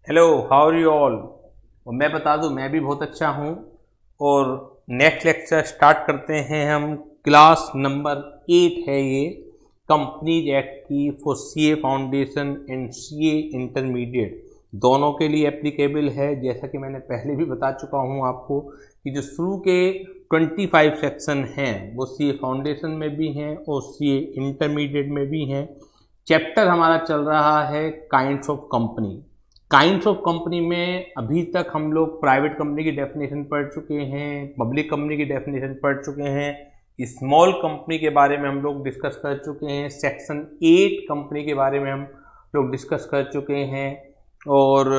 Hello, how are you all. और मैं बता दूं, मैं भी बहुत अच्छा हूं। और नेक्स्ट लेक्चर स्टार्ट करते हैं हम। क्लास नंबर 8 है ये, कंपनीज एक्ट की for CA foundation and CA intermediate दोनों के लिए एप्लीकेबल है। जैसा कि मैंने पहले भी बता चुका हूं आपको कि जो शुरू के 25 सेक्शन हैं वो सीए फाउंडेशन में भी हैं और सीए इंटरमीडिएट में भी हैं। चैप्टर हमारा चल रहा है kinds of company. Kinds of company में अभी तक हम लोग प्राइवेट कंपनी की डेफिनेशन पढ़ चुके हैं, पब्लिक कंपनी की डेफिनेशन पढ़ चुके हैं, स्मॉल कंपनी के बारे में हम लोग डिस्कस कर चुके हैं, सेक्शन 8 कंपनी के बारे में हम लोग डिस्कस कर चुके हैं। और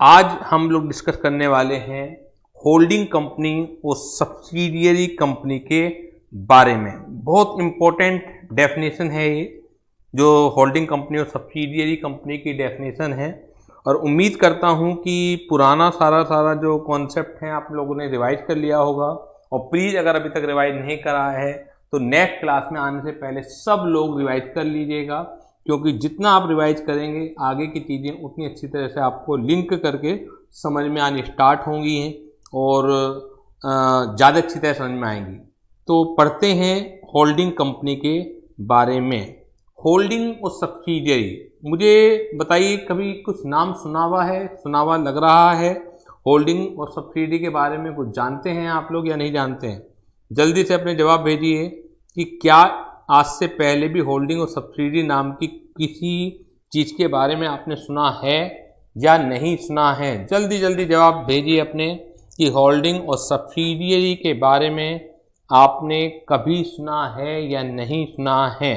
आज हम लोग डिस्कस करने वाले हैं holding company or subsidiary company के बारे में। बहुत इम्पोर्टेंट डेफिनेशन है ये, जो holding company or subsidiary company की डेफिनेशन है। और उम्मीद करता हूं कि पुराना सारा जो कॉन्सेप्ट है आप लोगों ने रिवाइज कर लिया होगा। और प्लीज़ अगर अभी तक रिवाइज नहीं करा है तो नेक्स्ट क्लास में आने से पहले सब लोग रिवाइज कर लीजिएगा, क्योंकि जितना आप रिवाइज करेंगे आगे की चीज़ें उतनी अच्छी तरह से आपको लिंक करके समझ में आनी स्टार्ट होंगी हैं और ज़्यादा अच्छी तरह समझ में आएंगी। तो पढ़ते हैं होल्डिंग कंपनी के बारे में। होल्डिंग और सब्सिडियरी, मुझे बताइए कभी कुछ नाम सुना हुआ लग रहा है? होल्डिंग और सब्सिडियरी के बारे में कुछ जानते हैं आप लोग या नहीं जानते हैं? जल्दी से अपने जवाब भेजिए कि क्या आज से पहले भी होल्डिंग और सब्सिडियरी नाम की किसी चीज़ के बारे में आपने सुना है या नहीं सुना है। जल्दी जल्दी जवाब भेजिए अपने कि होल्डिंग और सब्सिडियरी के बारे में आपने कभी सुना है या नहीं सुना है।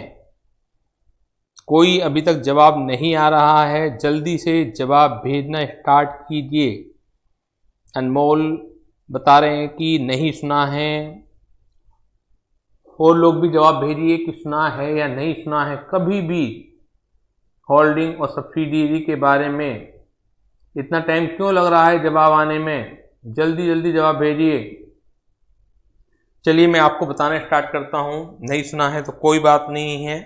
कोई अभी तक जवाब नहीं आ रहा है, जल्दी से जवाब भेजना स्टार्ट कीजिए। अनमोल बता रहे हैं कि नहीं सुना है। और लोग भी जवाब भेजिए कि सुना है या नहीं सुना है कभी भी होल्डिंग और सब्सिडियरी के बारे में। इतना टाइम क्यों लग रहा है जवाब आने में? जल्दी जल्दी जवाब भेजिए। चलिए मैं आपको बताना स्टार्ट करता हूँ। नहीं सुना है तो कोई बात नहीं है।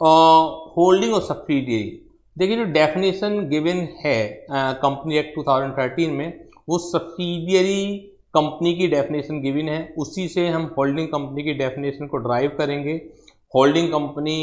होल्डिंग और सब्सिडियरी, देखिए जो डेफिनेशन गिवन है कंपनी एक्ट 2013 में, वो सब्सिडियरी कंपनी की डेफिनेशन गिवन है। उसी से हम होल्डिंग कंपनी की डेफिनेशन को ड्राइव करेंगे। होल्डिंग कंपनी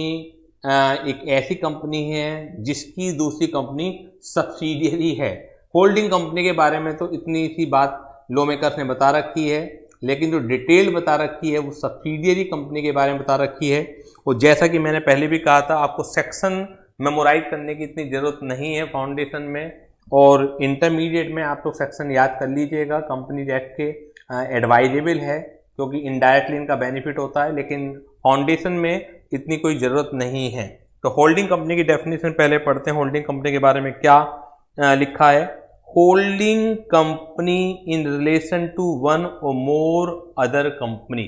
एक ऐसी कंपनी है जिसकी दूसरी कंपनी सब्सिडियरी है। होल्डिंग कंपनी के बारे में तो इतनी सी बात लॉ मेकर्स ने बता रखी है, लेकिन जो डिटेल बता रखी है वो सब्सिडियरी कंपनी के बारे में बता रखी है। और जैसा कि मैंने पहले भी कहा था, आपको सेक्शन मेमोराइज करने की इतनी ज़रूरत नहीं है फाउंडेशन में, और इंटरमीडिएट में आप लोग सेक्शन याद कर लीजिएगा। कंपनीज एक्ट के एडवाइजेबल है क्योंकि इनडायरेक्टली इनका बेनिफिट होता है, लेकिन फाउंडेशन में इतनी कोई ज़रूरत नहीं है। तो होल्डिंग कंपनी की डेफिनेशन पहले पढ़ते हैं। होल्डिंग कंपनी के बारे में क्या लिखा है? Holding company in relation to one or more other company,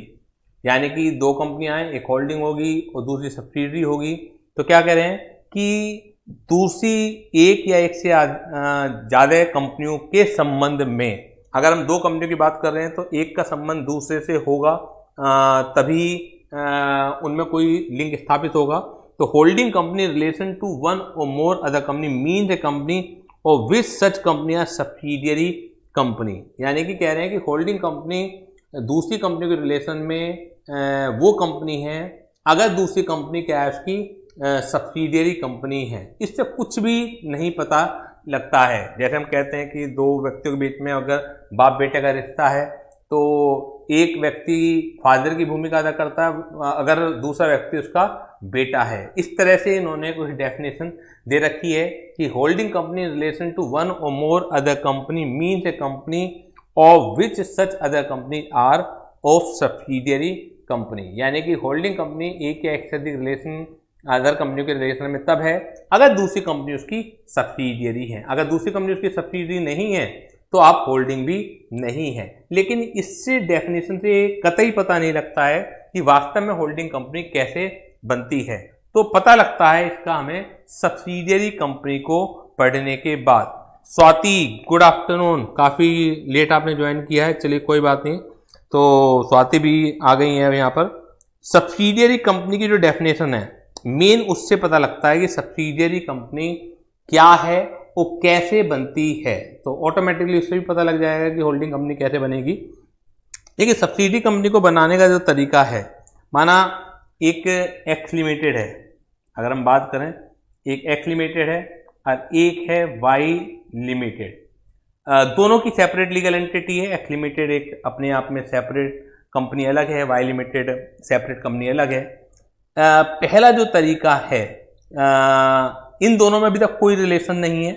यानी कि दो कंपनियां हैं, एक होल्डिंग होगी और दूसरी सब्सिडियरी होगी। तो क्या कह रहे हैं कि दूसरी एक या एक से ज़्यादा कंपनियों के संबंध में, अगर हम दो कंपनियों की बात कर रहे हैं तो एक का संबंध दूसरे से होगा, तभी उनमें कोई लिंक स्थापित होगा। तो holding company relation to one or more other company means a company or which such company are subsidiary company, यानी कि कह रहे हैं कि होल्डिंग कंपनी दूसरी कंपनी के रिलेशन में वो कंपनी है अगर दूसरी कंपनी क्या है उसकी सब्सिडियरी कंपनी है। इससे कुछ भी नहीं पता लगता है। जैसे हम कहते हैं कि दो व्यक्तियों के बीच में अगर बाप बेटे का रिश्ता है तो एक व्यक्ति फादर की भूमिका अदा करता है अगर दूसरा व्यक्ति उसका बेटा है। इस तरह से इन्होंने कुछ डेफिनेशन दे रखी है कि holding company relation to one or more other company means a company of which such other company are of subsidiary company, यानी कि होल्डिंग कंपनी एक या एक से अधिक रिलेशन अदर कंपनियों के रिलेशन में तब है अगर दूसरी कंपनी उसकी सब्सिडियरी है। अगर दूसरी कंपनी उसकी सब्सिडियरी नहीं है तो आप होल्डिंग भी नहीं है। लेकिन इससे डेफिनेशन से कतई पता नहीं लगता है कि वास्तव में होल्डिंग कंपनी कैसे बनती है। तो पता लगता है इसका हमें सब्सिडियरी कंपनी को पढ़ने के बाद। Swati, good afternoon. काफ़ी लेट आपने ज्वाइन किया है, चलिए कोई बात नहीं। तो स्वाति भी आ गई है यहाँ पर। सब्सिडियरी कंपनी की जो डेफिनेशन है मेन उससे पता लगता है कि सब्सिडियरी कंपनी क्या है वो कैसे बनती है, तो ऑटोमेटिकली उससे भी पता लग जाएगा कि होल्डिंग कंपनी कैसे बनेगी। देखिए सब्सिडी कंपनी को बनाने का जो तरीका है, माना एक एक्स लिमिटेड है, अगर हम बात करें एक एक्स लिमिटेड है और एक है वाई लिमिटेड, दोनों की सेपरेट लीगल एंटिटी है। एक्स लिमिटेड एक अपने आप में सेपरेट कंपनी अलग है, वाई लिमिटेड सेपरेट कंपनी अलग है। पहला जो तरीका है, इन दोनों में अभी तक कोई रिलेशन नहीं है,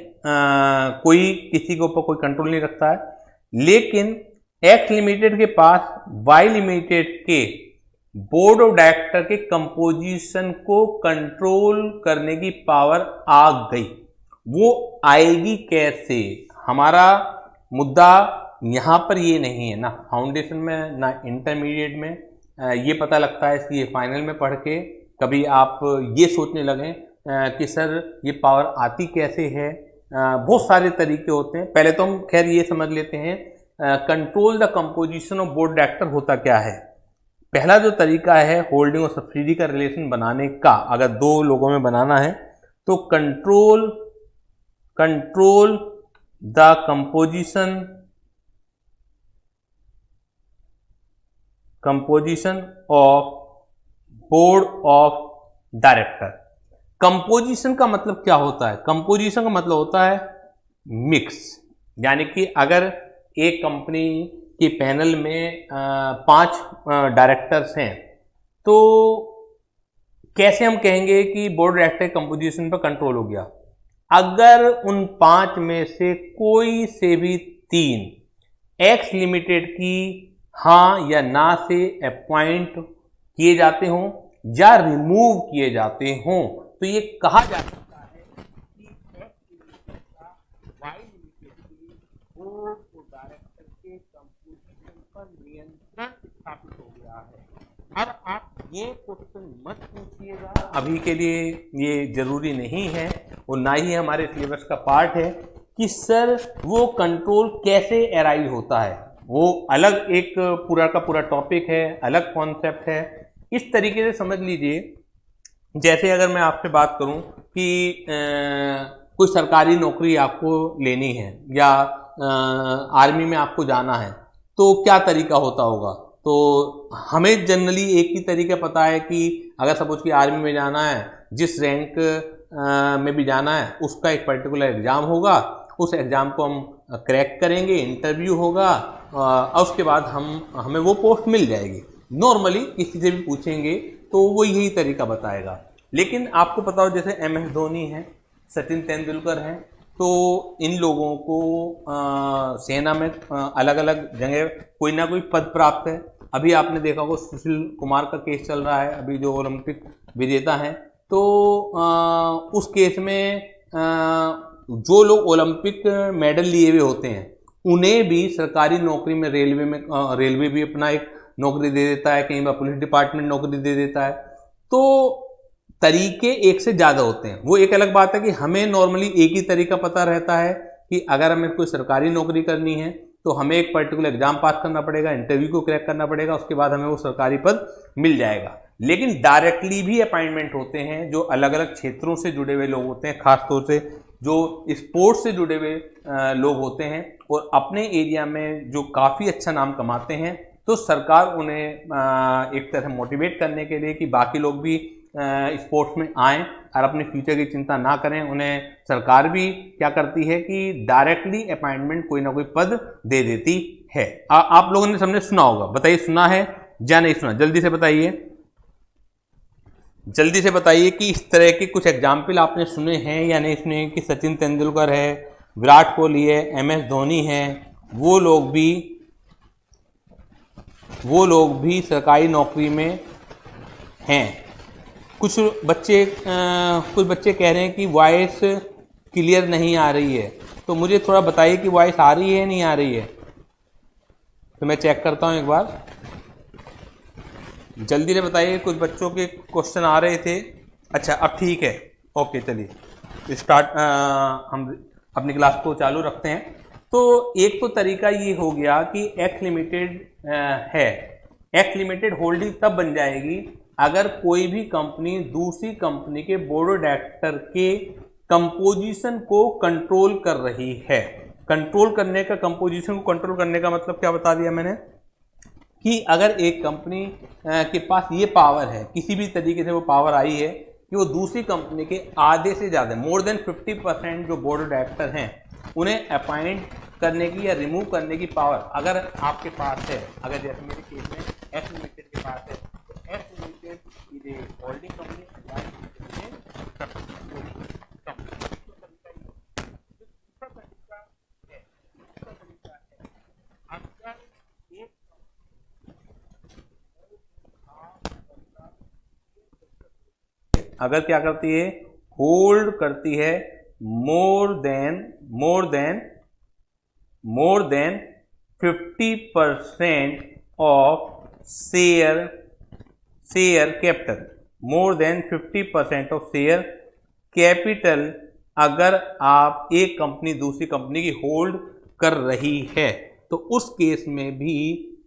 कोई किसी के ऊपर कोई कंट्रोल नहीं रखता है, लेकिन एक्स लिमिटेड के पास वाई लिमिटेड के बोर्ड ऑफ डायरेक्टर के कंपोजिशन को कंट्रोल करने की पावर आ गई। वो आएगी कैसे, हमारा मुद्दा यहाँ पर ये नहीं है, ना फाउंडेशन में ना इंटरमीडिएट में ये पता लगता है, इसलिए फाइनल में पढ़ के कभी आप ये सोचने लगें कि सर ये पावर आती कैसे है। बहुत सारे तरीके होते हैं, पहले तो हम खैर ये समझ लेते हैं control the composition of board director होता क्या है। पहला जो तरीका है होल्डिंग और सब्सिडी का रिलेशन बनाने का, अगर दो लोगों में बनाना है तो control the composition of board of director. Composition का मतलब क्या होता है, कंपोजिशन का मतलब होता है मिक्स, यानी कि अगर एक कंपनी के पैनल में 5 डायरेक्टर्स हैं तो कैसे हम कहेंगे कि बोर्ड डायरेक्टर कंपोजिशन पर कंट्रोल हो गया। अगर उन 5 में से कोई से भी 3 एक्स लिमिटेड की हाँ या ना से अपॉइंट किए जाते हों या रिमूव किए जाते हों, तो ये कहा जा सकता है कि एक्स लिमिटेड का वाई लिमिटेड की बोर्ड ऑफ डायरेक्टर के कंपोजिशन पर नियंत्रण स्थापित हो गया है। अब आप ये क्वेश्चन मत पूछिएगा, अभी के लिए ये जरूरी नहीं है और ना ही हमारे सिलेबस का पार्ट है कि सर वो कंट्रोल कैसे अराइव होता है, वो अलग एक पूरा का पूरा टॉपिक है, अलग कॉन्सेप्ट है। इस तरीके से समझ लीजिए, जैसे अगर मैं आपसे बात करूं कि कोई सरकारी नौकरी आपको लेनी है या आर्मी में आपको जाना है तो क्या तरीका होता होगा। तो हमें जनरली एक ही तरीका पता है कि अगर सपोज कि आर्मी में जाना है, जिस रैंक में भी जाना है उसका एक पर्टिकुलर एग्ज़ाम होगा, उस एग्ज़ाम को हम क्रैक करेंगे, इंटरव्यू होगा और उसके बाद हमें वो पोस्ट मिल जाएगी। नॉर्मली किसी से भी पूछेंगे तो वो यही तरीका बताएगा। लेकिन आपको पता हो जैसे MS धोनी है, सचिन तेंदुलकर हैं, तो इन लोगों को सेना में अलग अलग जगह कोई ना कोई पद प्राप्त है। अभी आपने देखा होगा सुशील कुमार का केस चल रहा है, अभी जो ओलंपिक विजेता हैं, तो उस केस में जो लोग ओलंपिक मेडल लिए हुए होते हैं उन्हें भी सरकारी नौकरी में रेलवे भी अपना एक नौकरी दे देता है, कहीं पर पुलिस डिपार्टमेंट नौकरी दे देता है। तो तरीके एक से ज़्यादा होते हैं। वो एक अलग बात है कि हमें नॉर्मली एक ही तरीका पता रहता है कि अगर हमें कोई सरकारी नौकरी करनी है तो हमें एक पर्टिकुलर एग्जाम पास करना पड़ेगा, इंटरव्यू को क्रैक करना पड़ेगा, उसके बाद हमें वो सरकारी पद मिल जाएगा। लेकिन डायरेक्टली भी अपॉइंटमेंट होते हैं जो अलग अलग क्षेत्रों से जुड़े हुए लोग होते हैं, खासतौर से जो स्पोर्ट्स से जुड़े हुए लोग होते हैं और अपने एरिया में जो काफ़ी अच्छा नाम कमाते हैं, तो सरकार उन्हें एक तरह मोटिवेट करने के लिए कि बाकी लोग भी स्पोर्ट्स में आएँ और अपने फ्यूचर की चिंता ना करें, उन्हें सरकार भी क्या करती है कि डायरेक्टली अपॉइंटमेंट कोई ना कोई पद दे देती है। आप लोगों ने सबने सुना होगा, बताइए सुना है या नहीं सुना, जल्दी से बताइए, जल्दी से बताइए कि इस तरह के कुछ एग्जाम्पल आपने सुने हैं या नहीं सुने कि सचिन तेंदुलकर है, विराट कोहली है, MS धोनी है, वो लोग भी सरकारी नौकरी में हैं। कुछ बच्चे कह रहे हैं कि वॉइस क्लियर नहीं आ रही है, तो मुझे थोड़ा बताइए कि वॉइस आ रही है नहीं आ रही है, तो मैं चेक करता हूँ एक बार, जल्दी से बताइए। कुछ बच्चों के क्वेश्चन आ रहे थे। अच्छा अब ठीक है, ओके चलिए स्टार्ट, हम अपनी क्लास को चालू रखते हैं। तो एक तो तरीका ये हो गया कि एक्स लिमिटेड है, एक्स लिमिटेड होल्डिंग तब बन जाएगी अगर कोई भी कंपनी दूसरी कंपनी के बोर्ड ऑफ डायरेक्टर के कंपोजिशन को कंट्रोल कर रही है। कंट्रोल करने का, कंपोजिशन को कंट्रोल करने का मतलब क्या बता दिया मैंने कि अगर एक कंपनी के पास ये पावर है, किसी भी तरीके से वो पावर आई है कि वो दूसरी कंपनी के आधे से ज़्यादा, मोर देन 50% जो बोर्ड ऑफ डायरेक्टर हैं उन्हें अपॉइंट करने की या रिमूव करने की पावर अगर आपके पास है, अगर जैसे मेरे केस में एस लिमिटेड के पास है, तो S limited is a holding company, अगर क्या करती है, होल्ड करती है मोर than 50% of share capital, more than 50% of share capital अगर आप एक कंपनी दूसरी कंपनी की होल्ड कर रही है, तो उस केस में भी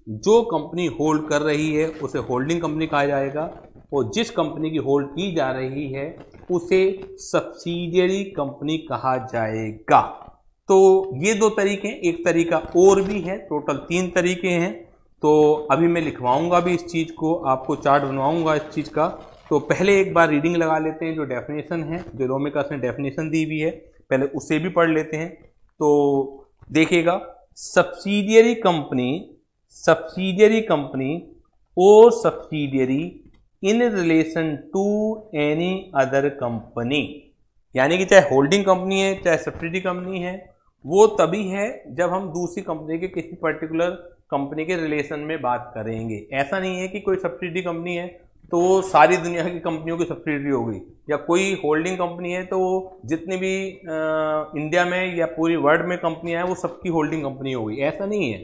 जो कंपनी होल्ड कर रही है उसे होल्डिंग कंपनी कहा जाएगा, और जिस कंपनी की होल्ड की जा रही है उसे सब्सिडियरी कंपनी कहा जाएगा। तो ये दो तरीके हैं, एक तरीका और भी है, टोटल 3 तरीके हैं। तो अभी मैं लिखवाऊंगा भी इस चीज़ को, आपको चार्ट बनवाऊंगा इस चीज़ का। तो पहले एक बार रीडिंग लगा लेते हैं, जो डेफिनेशन है, जो रोमिकस ने डेफिनेशन दी हुई है, पहले उसे भी पढ़ लेते हैं। तो देखिएगा, subsidiary company or subsidiary in relation to any other company, यानी कि चाहे होल्डिंग कंपनी है चाहे सब्सिडियरी कंपनी है, वो तभी है जब हम दूसरी कंपनी के किसी पर्टिकुलर कंपनी के रिलेशन में बात करेंगे। ऐसा नहीं है कि कोई सब्सिडियरी कंपनी है तो सारी दुनिया की कंपनियों की सब्सिडियरी होगी, या कोई होल्डिंग कंपनी है तो जितनी भी इंडिया में या पूरी वर्ल्ड में कंपनियां हैं वो सबकी होल्डिंग कंपनी होगी, ऐसा नहीं है।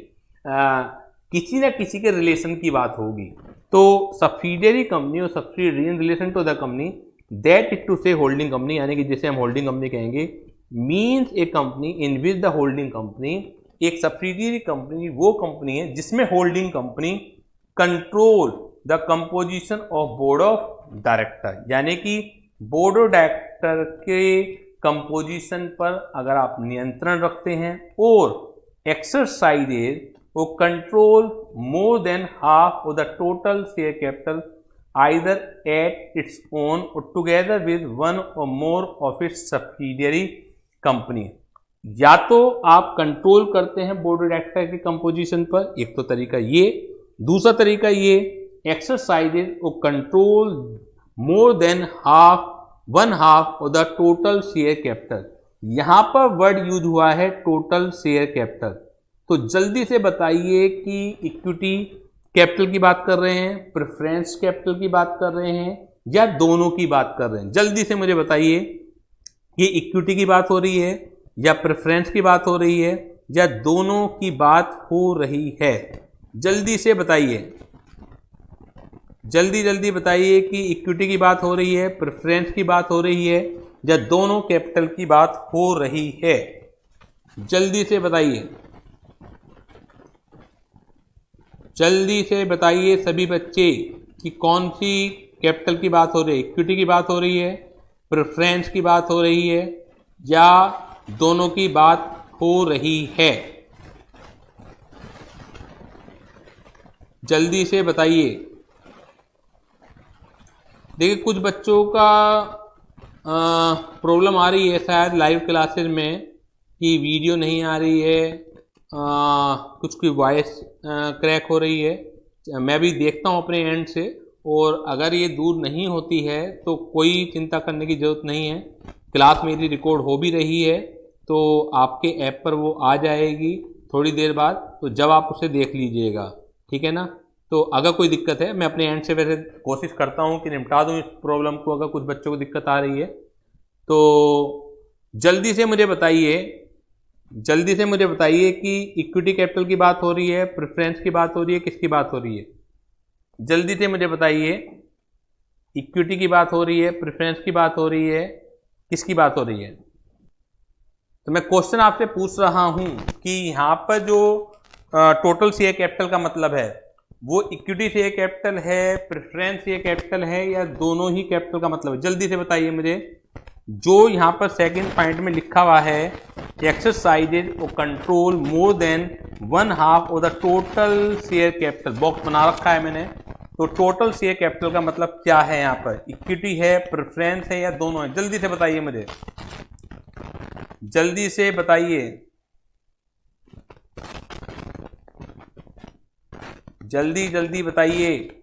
किसी न किसी के रिलेशन की बात होगी। तो subsidiary company or subsidiary in relation to the company that is to say holding company, यानी कि जिसे हम होल्डिंग कंपनी कहेंगे, means a company in which the holding company, एक सब्सिडियरी कंपनी वो कंपनी है जिसमें holding company control the composition of board of director, यानी कि बोर्ड ऑफ डायरेक्टर के कंपोजिशन पर अगर आप नियंत्रण रखते हैं और एक्सरसाइजेज वो control more than half of the total share capital either at its own or together with one or more of its subsidiary company। या तो आप कंट्रोल करते हैं बोर्ड ऑफ डायरेक्टर के कंपोजिशन पर, एक तो तरीका ये, दूसरा तरीका ये एक्सरसाइजेज और control more then one half of the total share capital. यहां पर वर्ड यूज हुआ है टोटल शेयर कैपिटल। तो जल्दी से बताइए कि इक्विटी कैपिटल की बात कर रहे हैं, प्रेफरेंस कैपिटल की बात कर रहे हैं, या दोनों की बात कर रहे हैं? जल्दी से मुझे बताइए, ये इक्विटी की बात हो रही है या प्रेफरेंस की बात हो रही है या दोनों की बात हो रही है? जल्दी से बताइए, जल्दी बताइए कि इक्विटी की बात हो रही है, प्रेफरेंस की बात हो रही है, या दोनों कैपिटल की बात हो रही है? जल्दी से बताइए, जल्दी से बताइए सभी बच्चे कि कौन सी कैपिटल की बात हो रही है, इक्विटी की बात हो रही है, प्रेफरेंस की बात हो रही है, या दोनों की बात हो रही है? जल्दी से बताइए। देखिए, कुछ बच्चों का प्रॉब्लम आ रही है शायद लाइव क्लासेस में कि वीडियो नहीं आ रही है, कुछ की वॉइस क्रैक हो रही है। मैं भी देखता हूँ अपने एंड से, और अगर ये दूर नहीं होती है तो कोई चिंता करने की ज़रूरत नहीं है। क्लास मेरी रिकॉर्ड हो भी रही है तो आपके ऐप पर वो आ जाएगी थोड़ी देर बाद, तो जब आप उसे देख लीजिएगा, ठीक है ना। तो अगर कोई दिक्कत है, मैं अपने एंड से वैसे कोशिश करता हूँ कि निपटा दूँ इस प्रॉब्लम को, अगर कुछ बच्चों को दिक्कत आ रही है तो जल्दी से मुझे बताइए, जल्दी से मुझे बताइए कि इक्विटी कैपिटल की बात हो रही है, प्रेफरेंस की बात हो रही है, किसकी बात हो रही है? जल्दी से मुझे बताइए, इक्विटी की बात हो रही है, प्रेफरेंस की बात हो रही है, किसकी बात हो रही है? तो मैं क्वेश्चन आपसे पूछ रहा हूं कि यहाँ पर जो टोटल शेयर कैपिटल का मतलब है वो इक्विटी शेयर कैपिटल है, प्रेफरेंस शेयर कैपिटल है, या दोनों ही कैपिटल का मतलब है? जल्दी से बताइए मुझे, जो यहाँ पर सेकंड पॉइंट में लिखा हुआ है एक्सरसाइजेज और control more then 1/2 of the total share capital, box बना रखा है मैंने। तो टोटल शेयर कैपिटल का मतलब क्या है, यहाँ पर इक्विटी है, प्रेफरेंस है, या दोनों है? जल्दी से बताइए मुझे, जल्दी से बताइए, जल्दी जल्दी बताइए।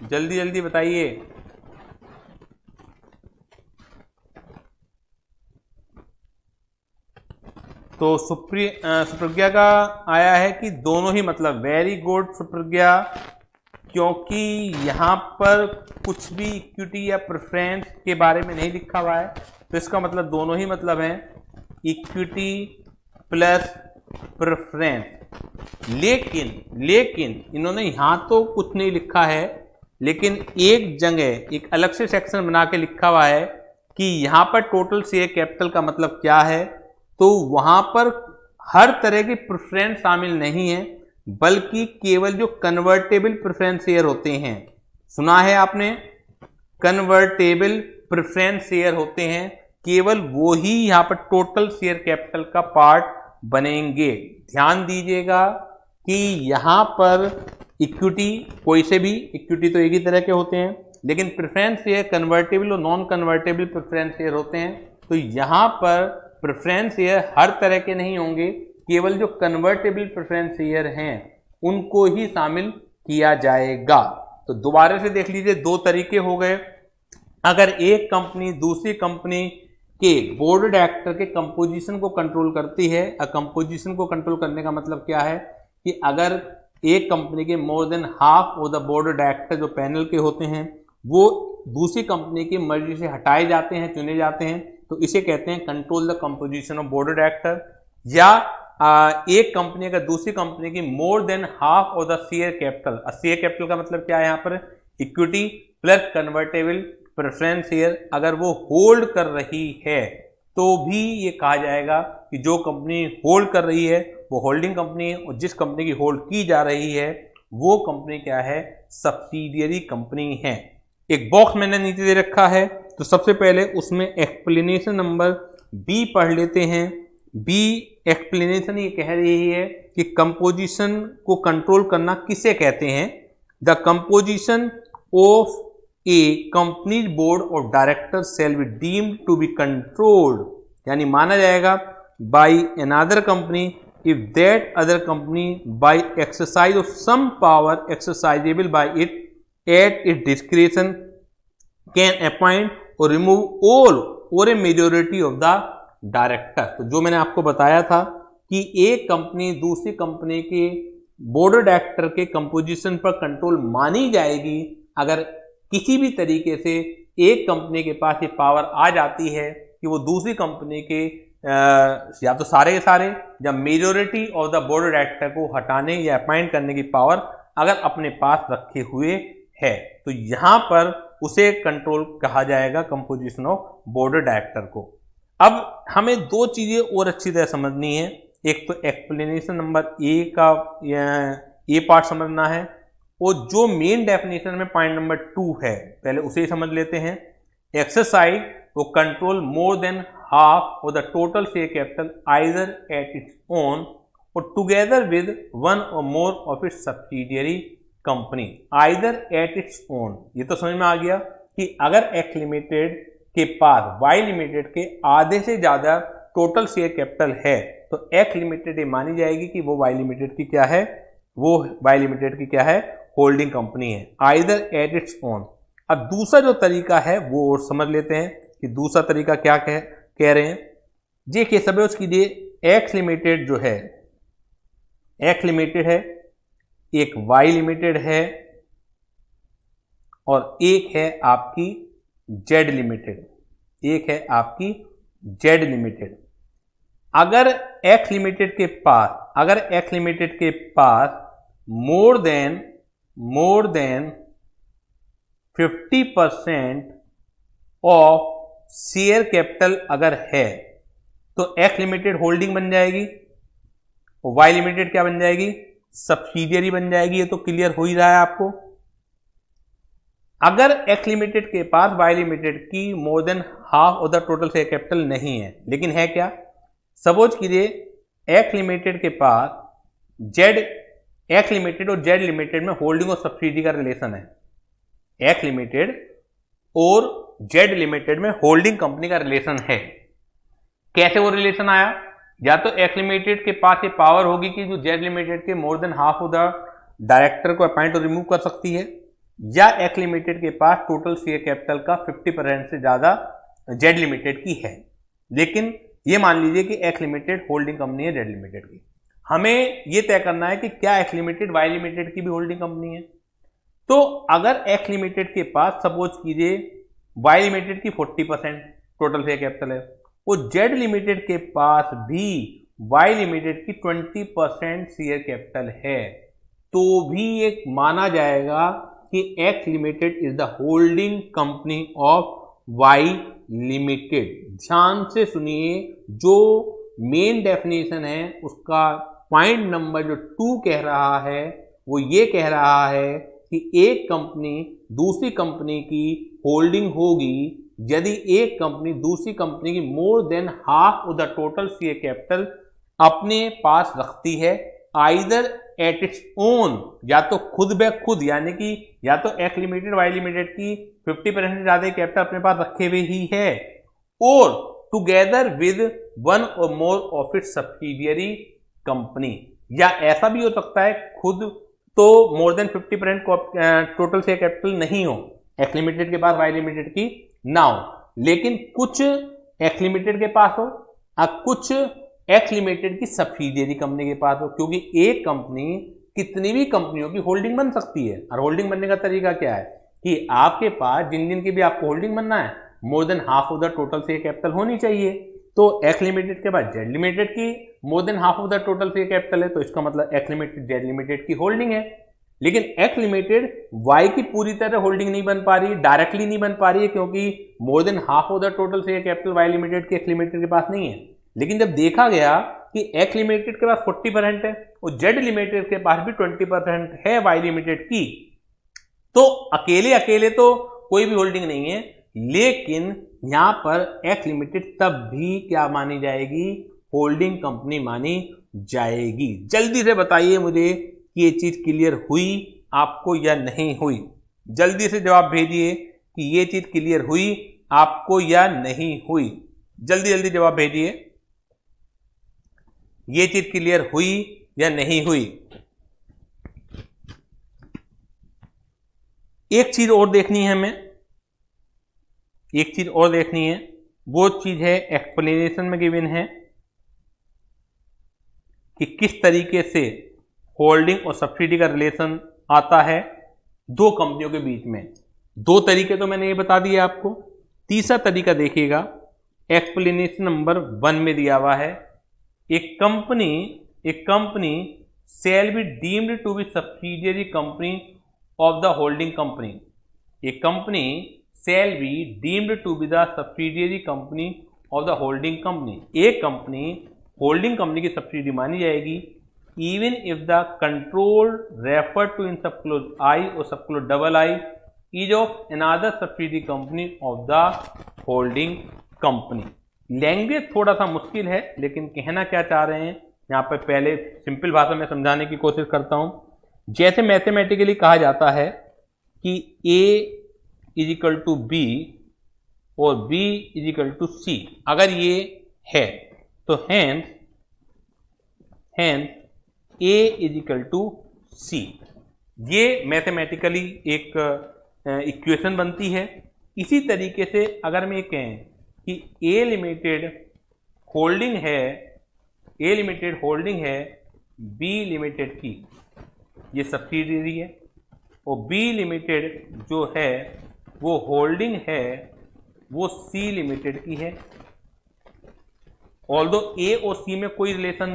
जल्दी जल्दी बताइए। तो सुप्रज्ञा का आया है कि दोनों ही मतलब, वेरी गुड सुप्रज्ञा, क्योंकि यहाँ पर कुछ भी इक्विटी या प्रेफरेंस के बारे में नहीं लिखा हुआ है, तो इसका मतलब दोनों ही मतलब है, इक्विटी प्लस प्रेफरेंस। लेकिन इन्होंने यहाँ तो कुछ नहीं लिखा है, लेकिन एक जगह एक अलग से सेक्शन बना के लिखा हुआ है कि यहाँ पर टोटल शेयर कैपिटल का मतलब क्या है। तो वहां पर हर तरह की प्रेफरेंस शामिल नहीं है, बल्कि केवल जो कन्वर्टेबल प्रेफरेंस शेयर होते हैं, सुना है आपने, कन्वर्टेबल प्रेफरेंस शेयर होते हैं, केवल वो ही यहाँ पर टोटल शेयर कैपिटल का पार्ट बनेंगे। ध्यान दीजिएगा कि यहाँ पर इक्विटी, कोई से भी इक्विटी तो एक ही तरह के होते हैं, लेकिन प्रेफरेंस शेयर कन्वर्टेबल और नॉन कन्वर्टेबल प्रेफरेंस शेयर होते हैं। तो यहाँ पर प्रेफरेंस शेयर हर तरह के नहीं होंगे, केवल जो कन्वर्टेबल प्रेफरेंस शेयर हैं उनको ही शामिल किया जाएगा। तो दोबारा से देख लीजिए, दो तरीके हो गए। अगर एक कंपनी दूसरी कंपनी के बोर्ड डायरेक्टर के कंपोजिशन को कंट्रोल करती है, कंपोजिशन को कंट्रोल करने का मतलब क्या है कि अगर एक कंपनी के मोर than half of the board director जो पैनल के होते हैं वो दूसरी कंपनी की मर्जी से हटाए जाते हैं, चुने जाते हैं, तो इसे कहते हैं control the composition of board director. या एक कंपनी अगर दूसरी कंपनी की मोर than half of the share capital, share capital का मतलब क्या है यहाँ पर, equity plus convertible preference share, अगर वो होल्ड कर रही है तो भी ये कहा जाएगा कि जो कंपनी होल्ड कर रही है वो होल्डिंग कंपनी है, और जिस कंपनी की होल्ड की जा रही है वो कंपनी क्या है, सब्सिडियरी कंपनी है। एक बॉक्स मैंने नीचे दे रखा है, तो सबसे पहले उसमें एक्सप्लेनेशन नंबर बी पढ़ लेते हैं। बी एक्सप्लेनेशन ये कह रही है कि कंपोजिशन को कंट्रोल करना किसे कहते हैं। The composition of a company board of director shall be deemed to be controlled, यानी माना जाएगा by another company if that other company by exercise of some power exercisable by it at it description can appoint or remove all or a majority of the director. तो जो मैंने आपको बताया था कि एक कंपनी दूसरी कंपनी के बोर्ड डायरेक्टर के कंपोजिशन पर कंट्रोल मानी जाएगी अगर किसी भी तरीके से एक कंपनी के पास ये पावर आ जाती है कि वो दूसरी कंपनी के या तो सारे के सारे या majority of the board director को हटाने या अपॉइंट करने की पावर अगर अपने पास रखे हुए है, तो यहां पर उसे कंट्रोल कहा जाएगा, कंपोजिशन ऑफ बोर्ड डायरेक्टर को। अब हमें दो चीजें और अच्छी तरह समझनी है। एक तो एक्सप्लेनेशन नंबर ए का ए पार्ट समझना है, और जो मेन डेफिनेशन में पॉइंट नंबर 2 है पहले उसे ही समझ लेते हैं। एक्सरसाइज वो control more than half of the total share capital either at its own और together with one or more of its subsidiary company, either at its own. ये तो समझ में आ गया कि अगर एक्स लिमिटेड के पास वाई लिमिटेड के आधे से ज्यादा टोटल शेयर कैपिटल है तो एक्स लिमिटेड ये मानी जाएगी कि वो वाई लिमिटेड की क्या है, वो वाई लिमिटेड की क्या है, होल्डिंग कंपनी है, आइदर एट इट्स ओन। अब दूसरा जो तरीका है वो और समझ लेते हैं कि दूसरा तरीका क्या कह रहे हैं। ये केस सपोज कीजिए एक्स लिमिटेड जो है, एक्स लिमिटेड है, एक वाई लिमिटेड है और एक है आपकी जेड लिमिटेड, एक है आपकी जेड लिमिटेड। अगर एक्स लिमिटेड के पास more than 50% of share capital अगर है तो एक्स लिमिटेड होल्डिंग बन जाएगी और वाई लिमिटेड क्या बन जाएगी, सब्सिडियरी बन जाएगी, ये तो क्लियर हो ही रहा है आपको। अगर एक्स लिमिटेड के पास वाई लिमिटेड की मोर than half of the total share capital नहीं है, लेकिन है क्या, सपोज कीजिए एक्स लिमिटेड के पास एक्स लिमिटेड और जेड लिमिटेड में होल्डिंग और सब्सिडी का रिलेशन है। एक्स लिमिटेड और जेड लिमिटेड में होल्डिंग कंपनी का रिलेशन है। कैसे वो रिलेशन आया, या तो एक्स लिमिटेड के पास ये पावर होगी कि जो जेड लिमिटेड के मोर than half of the director को अपॉइंट और रिमूव कर सकती है, या एक्स लिमिटेड के पास टोटल शेयर कैपिटल का 50% से ज्यादा जेड लिमिटेड की है। लेकिन ये मान लीजिए कि एक्स लिमिटेड होल्डिंग कंपनी है जेड लिमिटेड की, हमें ये तय करना है कि क्या एक्स लिमिटेड वाई लिमिटेड की भी होल्डिंग कंपनी है। तो अगर एक्स लिमिटेड के पास सपोज कीजिए वाई लिमिटेड की 40% टोटल शेयर कैपिटल है, और जेड लिमिटेड के पास भी वाई लिमिटेड की 20% शेयर कैपिटल है, तो भी एक माना जाएगा कि X limited is the holding company of Y limited. ध्यान से सुनिए, जो मेन डेफिनेशन है उसका पॉइंट नंबर जो 2 कह रहा है वो ये कह रहा है कि एक कंपनी दूसरी कंपनी की होल्डिंग होगी यदि एक कंपनी दूसरी कंपनी की मोर than half of the total share capital अपने पास रखती है, आइदर एट इट्स ओन, या तो खुद ब खुद, यानी कि या तो एक्स लिमिटेड वाई लिमिटेड की 50% से ज्यादा कैपिटल अपने पास रखे हुए ही है, और together with one or more of its subsidiary company, या ऐसा भी हो सकता है खुद तो मोर देन 50% टोटल शेयर कैपिटल नहीं हो एक्स लिमिटेड के पास, वाई लिमिटेड की ना हो, लेकिन कुछ एक्स लिमिटेड के पास हो और कुछ एक्स लिमिटेड की सब्सिडियरी कंपनी के पास हो, क्योंकि एक कंपनी कितनी भी कंपनियों की होल्डिंग बन सकती है। और होल्डिंग बनने का तरीका क्या है कि आपके पास जिन जिन की भी आपको होल्डिंग बनना है मोर than half of the total share capital होनी चाहिए। तो एक्स लिमिटेड के बाद जेड लिमिटेड की मोर than half of the total share capital है, तो इसका मतलब एक्स लिमिटेड जेड लिमिटेड की होल्डिंग है। लेकिन एक्स लिमिटेड वाई की पूरी तरह होल्डिंग नहीं बन पा रही, डायरेक्टली नहीं बन पा रही है, क्योंकि more than half of the total share capital Y limited के एक्स लिमिटेड के पास नहीं है। लेकिन जब देखा गया कि एक्स लिमिटेड के पास 40% है और जेड लिमिटेड के पास भी 20% है वाई लिमिटेड की, तो अकेले अकेले तो कोई भी होल्डिंग नहीं है, लेकिन यहां पर एक्स लिमिटेड तब भी क्या मानी जाएगी, होल्डिंग कंपनी मानी जाएगी। जल्दी से बताइए मुझे कि ये चीज क्लियर हुई आपको या नहीं हुई, जल्दी से जवाब भेजिए कि ये चीज क्लियर हुई आपको या नहीं हुई, जल्दी जल्दी जवाब भेजिए, ये चीज क्लियर हुई या नहीं हुई। एक चीज और देखनी है हमें, एक चीज और देखनी है, वो चीज है एक्सप्लेनेशन में गिवन है कि किस तरीके से होल्डिंग और सब्सिडी का रिलेशन आता है दो कंपनियों के बीच में। दो तरीके तो मैंने ये बता दिए आपको, तीसरा तरीका देखिएगा, एक्सप्लेनेशन नंबर 1 में दिया हुआ है, एक company shall be deemed to be subsidiary company of the holding company। एक company shall be deemed to be the subsidiary company of the holding company। एक कंपनी होल्डिंग कंपनी की सब्सिडी मानी जाएगी even if the control referred to in subclause I or subclause II is of another subsidiary company of the holding company। Language थोड़ा सा मुश्किल है, लेकिन कहना क्या चाह रहे हैं यहाँ पर पहले सिंपल भाषा में समझाने की कोशिश करता हूं। जैसे मैथमेटिकली कहा जाता है कि A is equal to B और B is equal to C, अगर ये है तो hence A is equal to C, ये मैथमेटिकली एक इक्वेशन बनती है। इसी तरीके से अगर मैं कहें कि ए लिमिटेड होल्डिंग है बी लिमिटेड की, ये सब्सिडियरी है, और बी लिमिटेड जो है वो होल्डिंग है वो सी लिमिटेड की है। ऑल्दो ए और सी में कोई रिलेशन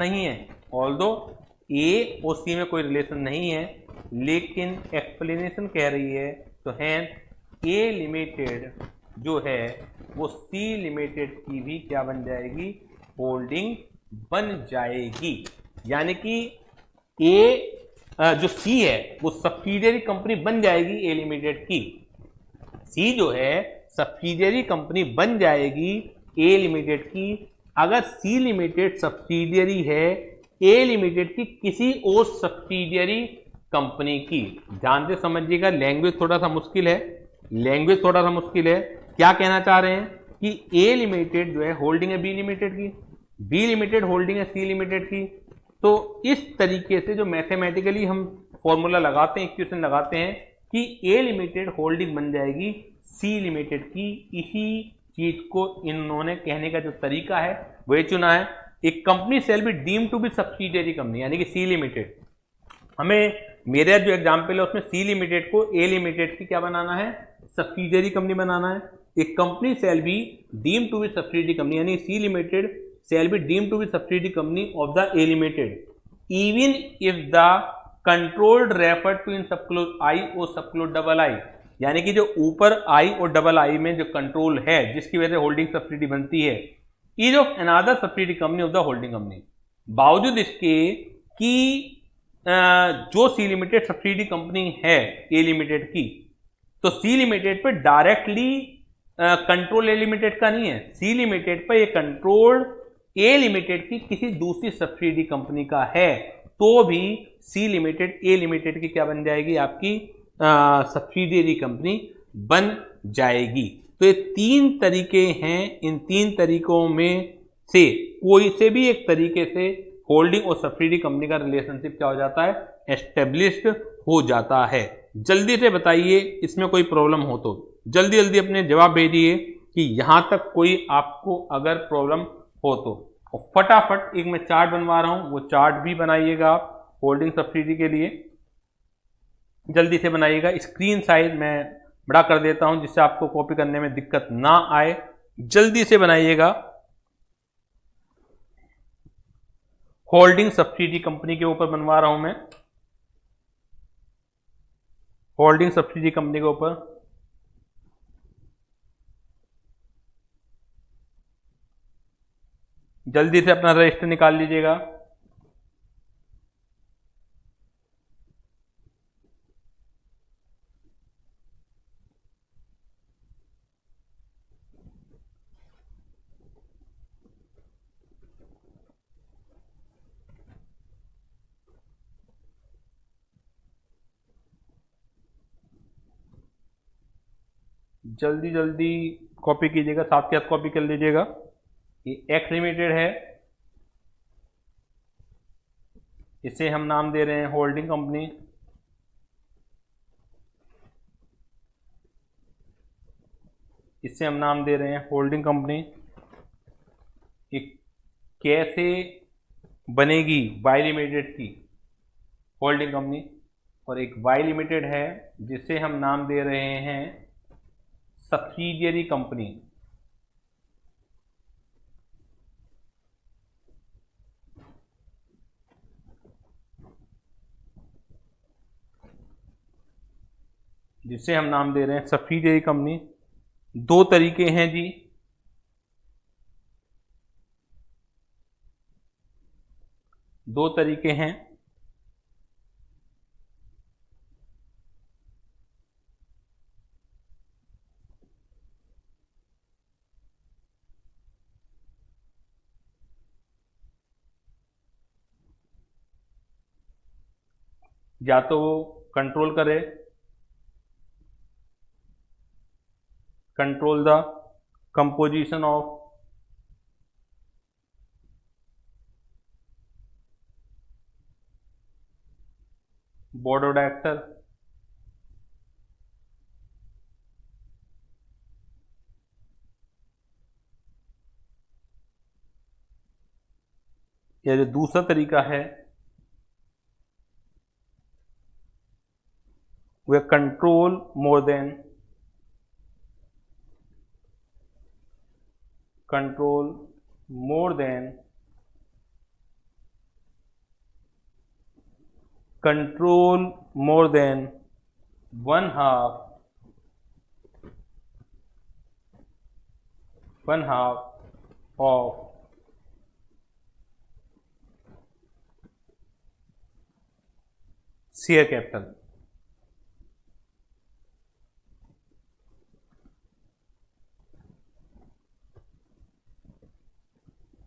नहीं है, लेकिन एक्सप्लेनेशन कह रही है तो है ए लिमिटेड जो है वो सी लिमिटेड की भी क्या बन जाएगी, होल्डिंग बन जाएगी। यानी कि ए जो सी है वो सब्सिडियरी कंपनी बन जाएगी ए लिमिटेड की। सी जो है सब्सिडियरी कंपनी बन जाएगी ए लिमिटेड की अगर सी लिमिटेड सब्सिडियरी है ए लिमिटेड की किसी और सब्सिडियरी कंपनी की। ध्यान से समझिएगा, लैंग्वेज थोड़ा सा मुश्किल है, लैंग्वेज थोड़ा सा मुश्किल है। क्या कहना चाह रहे हैं कि ए लिमिटेड जो है होल्डिंग है बी लिमिटेड की, बी लिमिटेड होल्डिंग है सी लिमिटेड की। तो इस तरीके से जो मैथमेटिकली हम फॉर्मूला लगाते हैं, इक्वेशन लगाते हैं कि ए लिमिटेड होल्डिंग बन जाएगी सी लिमिटेड की। इसी चीज को इन्होंने कहने का जो तरीका है वो ये चुना है। एक company shall be deem to be subsidiary company यानी कि सी लिमिटेड। हमें मेरा जो एग्जाम्पल है उसमें सी लिमिटेड को ए लिमिटेड की क्या बनाना है, सब्सिडियरी कंपनी बनाना है। एक company shall be deem to be subsidiary company यानी C limited shall be deemed to be subsidiary company of the A limited even if the controlled referred to in subclause I or subclause double I। यानी कि जो ऊपर I और double I में जो control है जिसकी वजह से होल्डिंग सब्सिडी बनती है is of another subsidy company of the holding company. बावजूद इसके कि जो सी लिमिटेड सब्सिडी कंपनी है ए लिमिटेड की, तो सी लिमिटेड पे डायरेक्टली कंट्रोल ए लिमिटेड का नहीं है, सी लिमिटेड पे ये कंट्रोल ए लिमिटेड की किसी दूसरी सब्सिडी कंपनी का है, तो भी सी लिमिटेड ए लिमिटेड की क्या बन जाएगी, आपकी सब्सिडियरी कंपनी बन जाएगी। तो ये तीन तरीके हैं, इन तीन तरीकों में से कोई से भी एक तरीके से होल्डिंग और सब्सिडी कंपनी का रिलेशनशिप क्या हो जाता है, एस्टेब्लिश्ड हो जाता है। जल्दी से बताइए इसमें कोई प्रॉब्लम हो तो जल्दी जल्दी अपने जवाब भेजिए कि यहां तक कोई आपको अगर प्रॉब्लम हो तो। और फटाफट एक मैं चार्ट बनवा रहा हूं, वो चार्ट भी बनाइएगा आप होल्डिंग सब्सिडी के लिए, जल्दी से बनाइएगा। स्क्रीन साइज मैं बड़ा कर देता हूं जिससे आपको कॉपी करने में दिक्कत ना आए, जल्दी से बनाइएगा। होल्डिंग सब्सिडी कंपनी के ऊपर बनवा रहा हूं मैं, होल्डिंग सब्सिडी कंपनी के ऊपर। जल्दी से अपना रजिस्टर निकाल लीजिएगा। जल्दी जल्दी कॉपी कीजिएगा, साथ के साथ कॉपी कर लीजिएगा। ये एक्स लिमिटेड है, इसे हम नाम दे रहे हैं होल्डिंग कंपनी। इसे हम नाम दे रहे हैं होल्डिंग कंपनी। ये कैसे बनेगी, वाई लिमिटेड की होल्डिंग कंपनी, और एक वाई लिमिटेड है जिसे हम नाम दे रहे हैं सब्सिडियरी कंपनी। जिसे हम नाम दे रहे हैं सब्सिडियरी कंपनी। दो तरीके हैं जी, दो तरीके हैं। या तो वो कंट्रोल करे, control the composition of board of director, या जो दूसरा तरीका है वह control more then, control more then, control more then one half of share capital.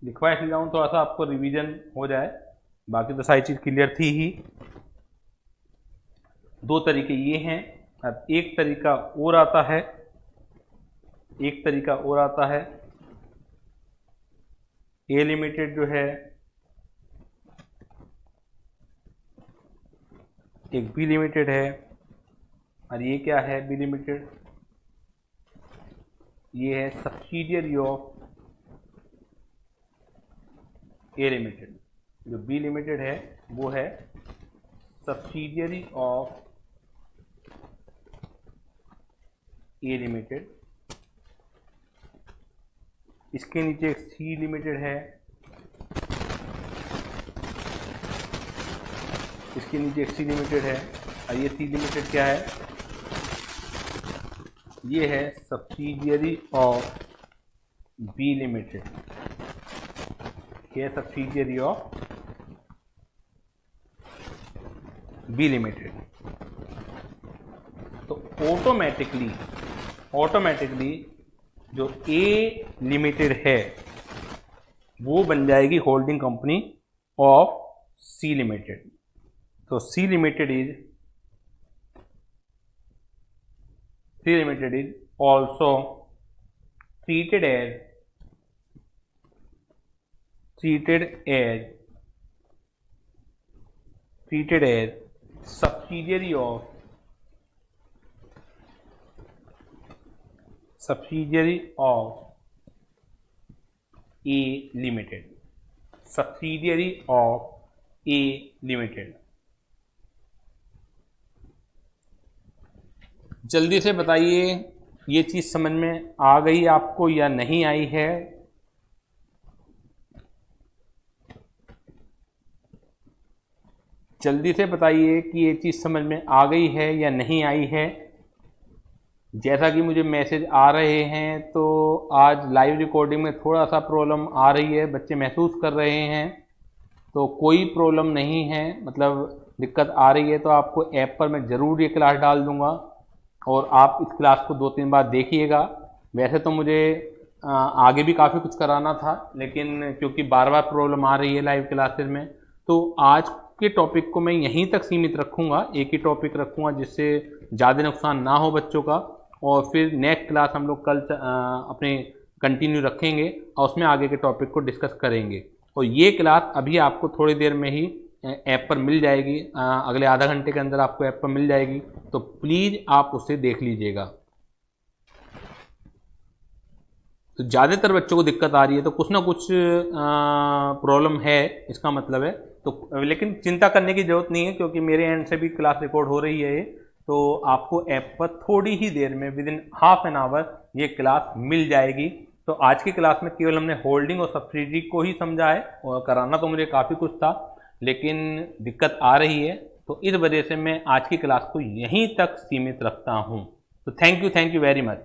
लिखवा इसलिए जाऊँ थोड़ा सा आपको रिवीजन हो जाए, बाकी तो सारी चीज क्लियर थी ही। दो तरीके ये हैं, अब एक तरीका और आता है, एक तरीका और आता है। ए लिमिटेड जो है, एक बी लिमिटेड है, और ये क्या है बी लिमिटेड, ये है सब्सिडियरी ऑफ ए लिमिटेड। जो बी लिमिटेड है वो है सब्सिडियरी ऑफ ए लिमिटेड। इसके नीचे एक सी लिमिटेड है, इसके नीचे एक सी लिमिटेड है, और ये सी लिमिटेड क्या है, ये है सब्सिडियरी ऑफ बी लिमिटेड। ये सब्सिडियरी ऑफ बी लिमिटेड। तो ऑटोमेटिकली जो ए लिमिटेड है वो बन जाएगी holding company of C limited. तो C limited is also treated as subsidiary of A Limited, subsidiary of A Limited। जल्दी से बताइए ये चीज समझ में आ गई आपको या नहीं आई है? जल्दी से बताइए कि ये चीज समझ में आ गई है या नहीं आई है। जैसा कि मुझे मैसेज आ रहे हैं तो आज लाइव रिकॉर्डिंग में थोड़ा सा प्रॉब्लम आ रही है, बच्चे महसूस कर रहे हैं। तो कोई प्रॉब्लम नहीं है, मतलब दिक्कत आ रही है तो आपको ऐप पर मैं ज़रूर ये क्लास डाल दूंगा और आप इस क्लास को 2-3 बार देखिएगा। वैसे तो मुझे आगे भी काफ़ी कुछ कराना था, लेकिन क्योंकि बार बार प्रॉब्लम आ रही है लाइव क्लासेस में, तो आज के टॉपिक को मैं यहीं तक सीमित रखूँगा, एक ही टॉपिक रखूँगा जिससे ज़्यादा नुकसान ना हो बच्चों का। और फिर नेक्स्ट क्लास हम लोग कल अपने कंटिन्यू रखेंगे और उसमें आगे के टॉपिक को डिस्कस करेंगे। और ये क्लास अभी आपको थोड़ी देर में ही ऐप पर मिल जाएगी, अगले आधा घंटे के अंदर आपको ऐप पर मिल जाएगी, तो प्लीज़ आप उसे देख लीजिएगा। तो ज़्यादातर बच्चों को दिक्कत आ रही है तो कुछ ना कुछ प्रॉब्लम है, इसका मतलब है। तो लेकिन चिंता करने की ज़रूरत नहीं है, क्योंकि मेरे एंड से भी क्लास रिकॉर्ड हो रही है, तो आपको ऐप पर थोड़ी ही देर में विदिन हाफ एन आवर ये क्लास मिल जाएगी। तो आज की क्लास में केवल हमने होल्डिंग और सब्सिडी को ही समझा है, और कराना तो मुझे काफ़ी कुछ था लेकिन दिक्कत आ रही है, तो इस वजह से मैं आज की क्लास को यहीं तक सीमित रखता हूँ। तो थैंक यू वेरी मच।